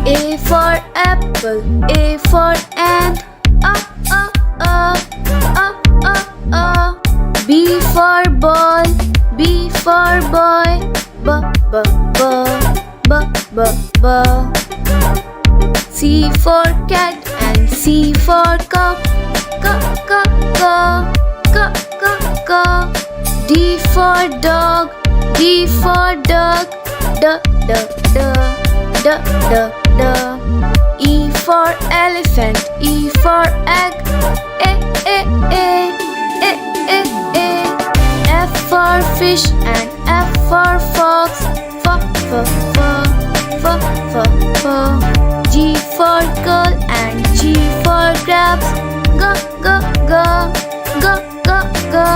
A for apple, A for ant. B for ball, B for boy. B. C for cat and C for cow. D for dog, D for duck. D. E for elephant, E for egg. F for fish and F for fox. G for girl and G for grabs. Go.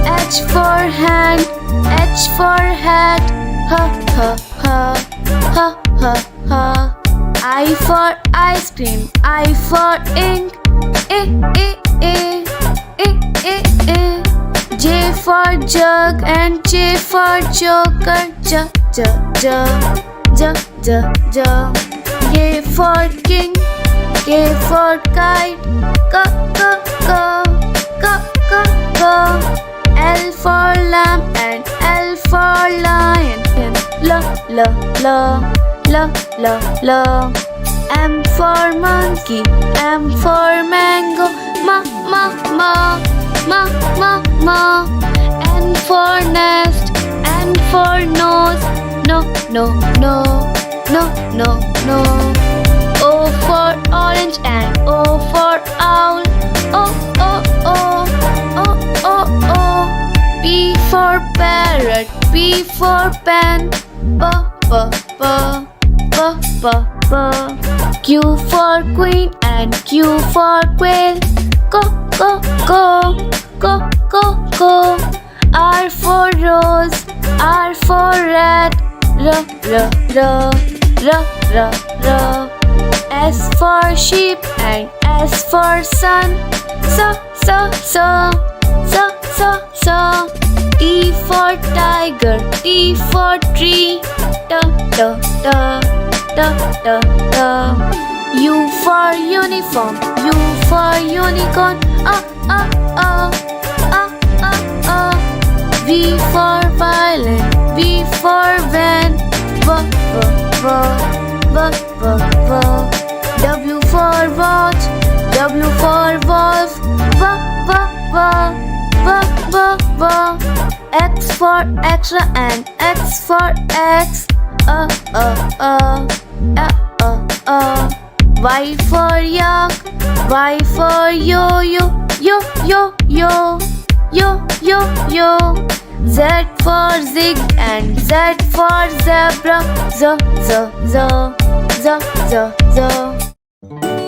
H for hand, H for hat. I for ice cream, I for ink. J for jug and J for joker. K for king, K for kite. L for lamb and L for lion. L. M for monkey, M for mango. Ma. N for nest, N for nose. No. O for orange and O for owl. P for parrot, P for pen. Q for queen and Q for quail. Go. R for rose, R for rat. R. S for sheep and S for sun. So. T for tiger, T for tree. U for uniform, U for unicorn. V for violin, V for van. W for watch, W for wolf. X for extra and X for X. Y for yak, Y for yo. Z for zig and Z for zebra. Z.